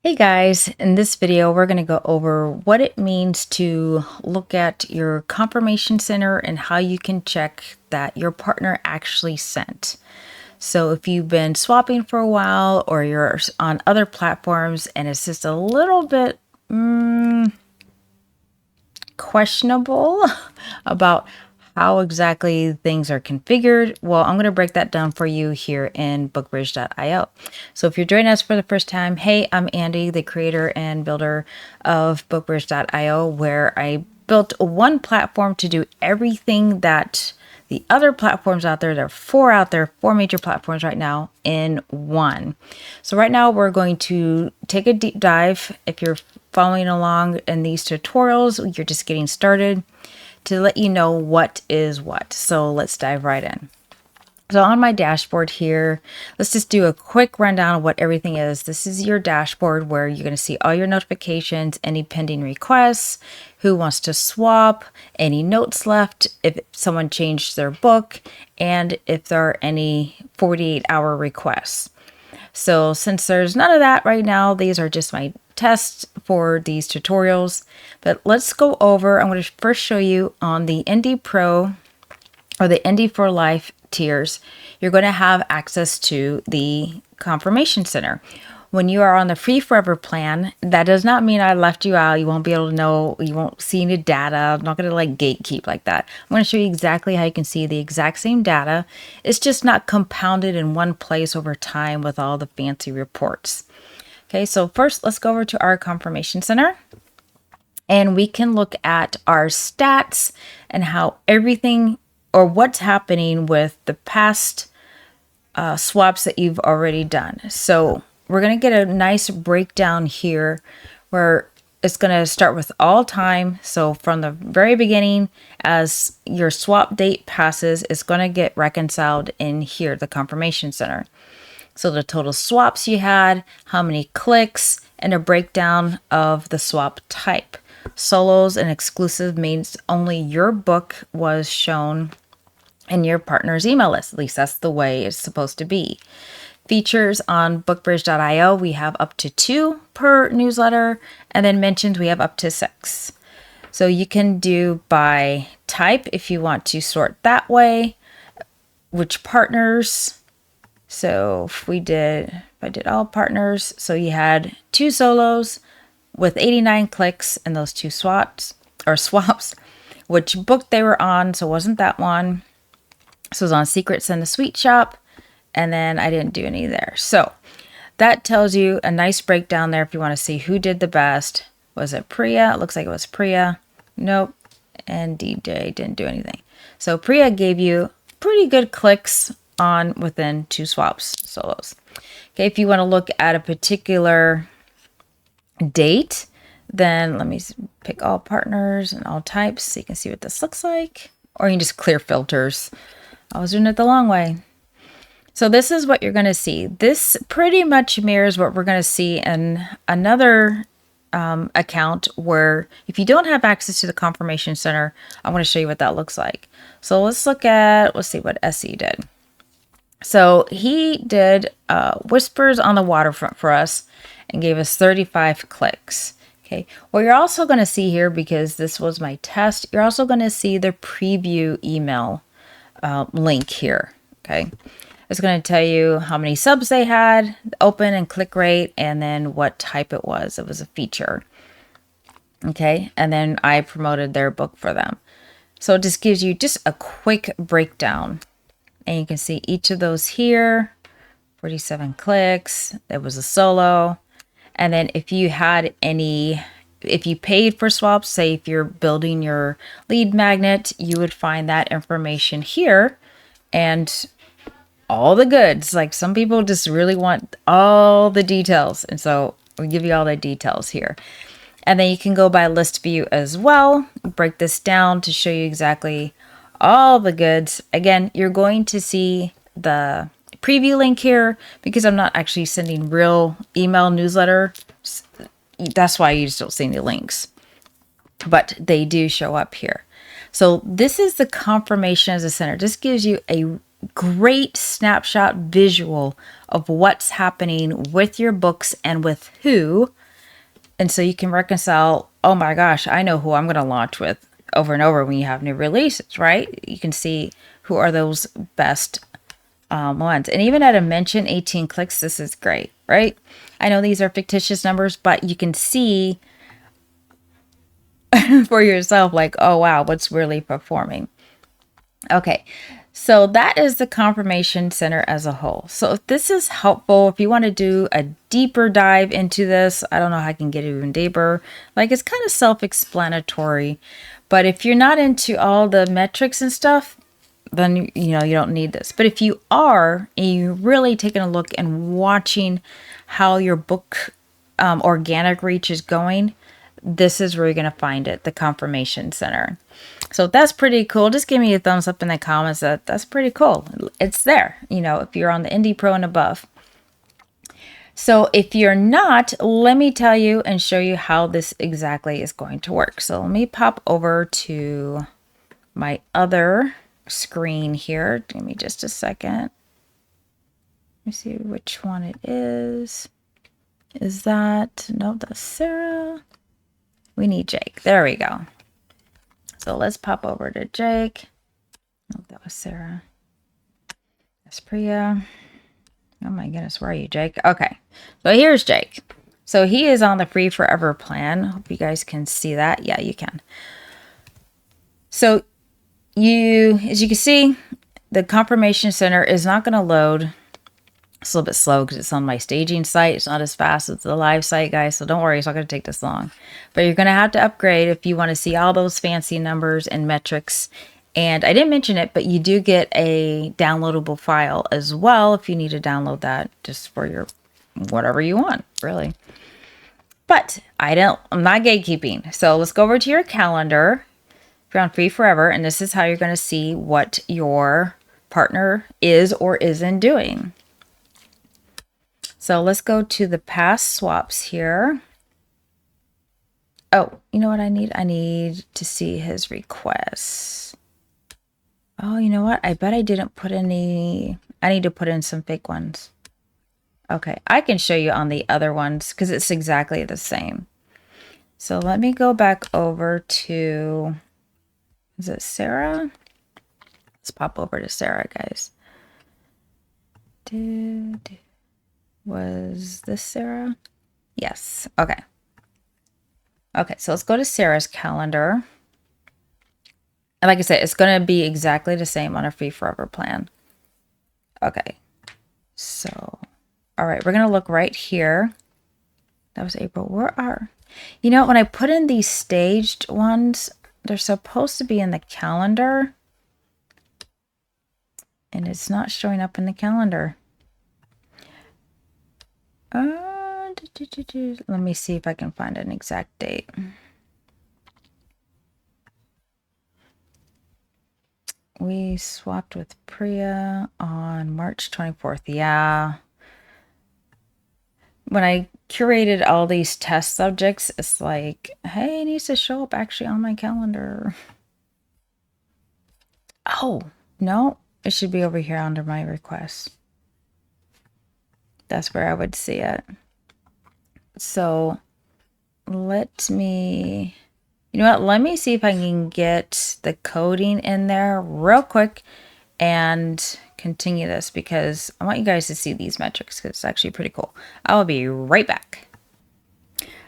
Hey guys, in this video, we're going to go over what it means to look at your confirmation center and how you can check that your partner actually sent. So if you've been swapping for a while or you're on other platforms and it's just a little bit questionable about how exactly things are configured, well, I'm going to break that down for you here in bookbridge.io. So if you're joining us for the first time, hey, I'm Andy, the creator and builder of bookbridge.io, where I built one platform to do everything that the other platforms out there, there are four major platforms right now in one. So right now we're going to take a deep dive. If you're following along in these tutorials, you're just getting started, to let you know what is what. So let's dive right in. So on my dashboard here, let's just do a quick rundown of what everything is. This is your dashboard where you're going to see all your notifications, any pending requests, who wants to swap, any notes left, if someone changed their book, and if there are any 48-hour requests. So since there's none of that right now, these are just my tests for these tutorials. But let's go over, I'm going to first show you on the ND Pro or the ND for Life tiers, you're going to have access to the Confirmation Center. When you are on the free forever plan, that does not mean I left you out. You won't be able to know, you won't see any data. I'm not going to like gatekeep like that. I'm going to show you exactly how you can see the exact same data. It's just not compounded in one place over time with all the fancy reports. Okay, so first let's go over to our Confirmation Center. And we can look at our stats and how everything or what's happening with the past swaps that you've already done. So we're going to get a nice breakdown here where it's going to start with all time. So from the very beginning, as your swap date passes, it's going to get reconciled in here, the Confirmation Center. So the total swaps you had, how many clicks, and a breakdown of the swap type. Solos and exclusive means only your book was shown in your partner's email list. At least that's the way it's supposed to be. Features on bookbridge.io, we have up to 2 per newsletter, and then mentions we have up to 6. So you can do by type if you want to sort that way, which partners. So if I did all partners, so you had 2 solos with 89 clicks and those 2 swaps, which book they were on, so it wasn't that one. So it was on Secrets in the Sweet Shop, and then I didn't do any there. So that tells you a nice breakdown there if you want to see who did the best. Was it Priya? It looks like it was Priya. Nope. And DJ didn't do anything. So Priya gave you pretty good clicks on within 2 swaps, solos. Okay, if you want to look at a particular date, then let me pick all partners and all types so you can see what this looks like. Or you can just clear filters. I was doing it the long way. So this is what you're going to see. This pretty much mirrors what we're going to see in another account where if you don't have access to the Confirmation Center, I want to show you what that looks like. So let's see what SE did. So he did Whispers on the Waterfront for us and gave us 35 clicks. Okay, what you're also going to see here, because this was my test, you're also going to see the preview email link here. Okay, it's going to tell you how many subs they had, open and click rate, and then what type it was. It was a feature. Okay, and then I promoted their book for them. So it just gives you just a quick breakdown. And you can see each of those here, 47 clicks. It was a solo. And then if you paid for swaps, say if you're building your lead magnet, you would find that information here and all the goods. Like some people just really want all the details. And so we give you all the details here. And then you can go by list view as well, break this down to show you exactly all the goods. Again, you're going to see the preview link here because I'm not actually sending real email newsletter. That's why you just don't see any links, but they do show up here. So this is the confirmation as a center. This gives you a great snapshot visual of what's happening with your books and with who. And so you can reconcile, oh my gosh, I know who I'm going to launch with over and over when you have new releases, right? You can see who are those best ones. And even at a mention 18 clicks, this is great, right? I know these are fictitious numbers, but you can see for yourself, like, oh wow, what's really performing. Okay, so that is the Confirmation Center as a whole. So if this is helpful, if you want to do a deeper dive into this, I don't know how I can get even deeper. Like, it's kind of self-explanatory, but if you're not into all the metrics and stuff, then you don't need this. But if you are, and you're really taking a look and watching how your book organic reach is going, this is where you're going to find it, the Confirmation Center. So that's pretty cool. Just give me a thumbs up in the comments. That's pretty cool. It's there, if you're on the Indie Pro and above. So if you're not, let me tell you and show you how this exactly is going to work. So let me pop over to my other screen here. Give me just a second. Let me see which one it is. Is that, no, that's Sarah. We need Jake. There we go. So let's pop over to Jake. Oh, that was Sarah. That's Priya. Oh my goodness, where are you, Jake? Okay, so here's Jake. So he is on the free forever plan. Hope you guys can see that. Yeah, you can. So as you can see, the Confirmation Center is not going to load. It's a little bit slow because it's on my staging site. It's not as fast as the live site, guys. So don't worry, it's not going to take this long. But you're going to have to upgrade if you want to see all those fancy numbers and metrics. And I didn't mention it, but you do get a downloadable file as well if you need to download that just for your whatever you want, really. But I'm not gatekeeping. So let's go over to your calendar. If you're on Free Forever, and this is how you're going to see what your partner is or isn't doing. So let's go to the past swaps here. Oh, you know what I need? I need to see his requests. Oh, you know what? I bet I didn't put any. I need to put in some fake ones. Okay, I can show you on the other ones because it's exactly the same. So let me go back over to, is it Sarah? Let's pop over to Sarah, guys. Was this Sarah? Yes. Okay. Okay, so let's go to Sarah's calendar. And like I said, it's going to be exactly the same on a Free Forever plan. Okay. So, all right, we're going to look right here. That was April. Where are... when I put in these staged ones, they're supposed to be in the calendar. And it's not showing up in the calendar. Let me see if I can find an exact date. We swapped with Priya on March 24th. Yeah. When I curated all these test subjects, it's like, hey, it needs to show up actually on my calendar. Oh, no, it should be over here under my requests. That's where I would see it. So let me, let me see if I can get the coding in there real quick and continue this because I want you guys to see these metrics because it's actually pretty cool. I will be right back.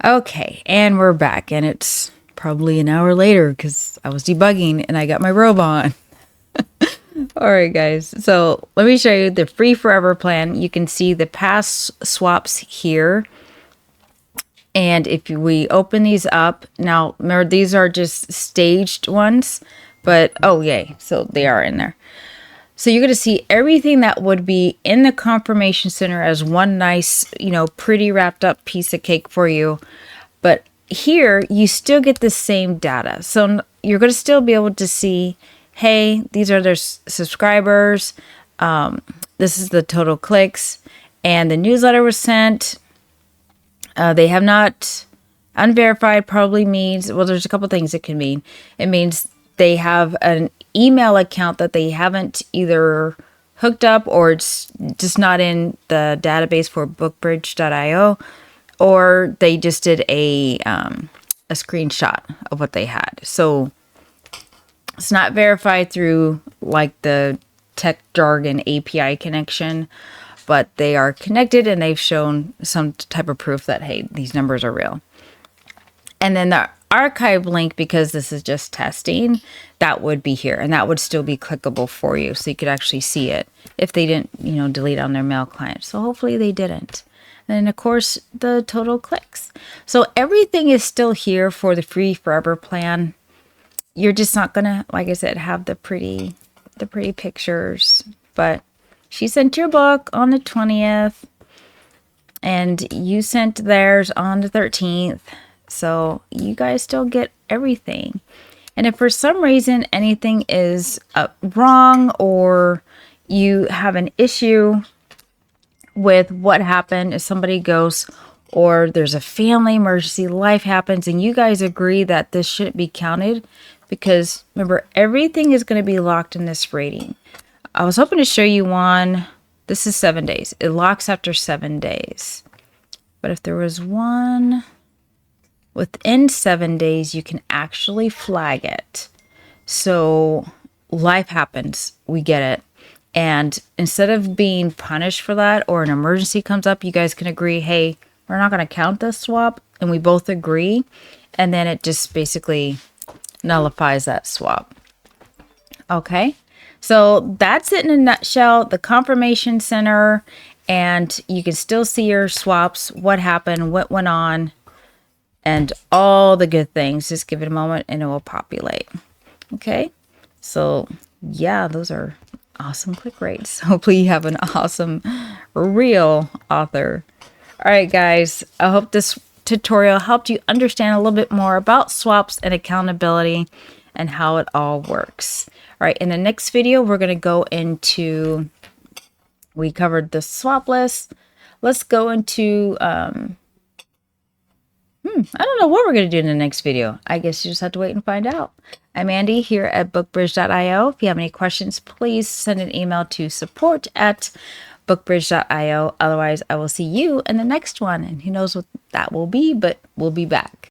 Okay, and we're back, and it's probably an hour later because I was debugging and I got my robe on. All right, guys. So let me show you the Free Forever plan. You can see the past swaps here. And if we open these up, now remember these are just staged ones, but oh yay, so they are in there. So you're going to see everything that would be in the Confirmation Center as one nice, pretty wrapped up piece of cake for you. But here you still get the same data. So you're going to still be able to see, hey, these are their subscribers. This is the total clicks, and the newsletter was sent. They have not, unverified probably means, well, there's a couple things it can mean. It means they have an email account that they haven't either hooked up or it's just not in the database for bookbridge.io, or they just did a screenshot of what they had. So it's not verified through like the tech jargon API connection, but they are connected and they've shown some type of proof that, hey, these numbers are real. And then the archive link, because this is just testing, that would be here and that would still be clickable for you. So you could actually see it if they didn't, delete on their mail client. So hopefully they didn't. And then of course the total clicks. So everything is still here for the free forever plan. You're just not gonna, like I said, have the pretty pictures, but she sent your book on the 20th and you sent theirs on the 13th. So you guys still get everything. And if for some reason anything is wrong or you have an issue with what happened, if somebody goes or there's a family emergency, life happens, and you guys agree that this shouldn't be counted, because remember, everything is going to be locked in this rating. I was hoping to show you one. This is 7 days. It locks after 7 days. But if there was one within 7 days, you can actually flag it. So life happens. We get it. And instead of being punished for that or an emergency comes up, you guys can agree, hey, we're not going to count this swap. And we both agree. And then it just basically nullifies that swap. Okay. So that's it in a nutshell. The confirmation center. And you can still see your swaps, what happened, what went on, and all the good things. Just give it a moment and it will populate. Okay. So yeah, those are awesome click rates. Hopefully you have an awesome real author. All right, guys, I hope this tutorial helped you understand a little bit more about swaps and accountability and how it all works. All right, in the next video, we're going to go into, we covered the swap list. Let's go into, I don't know what we're going to do in the next video. I guess you just have to wait and find out. I'm Andy here at bookbridge.io. If you have any questions, please send an email to support@bookbridge.io. Otherwise, I will see you in the next one. And who knows what that will be, but we'll be back.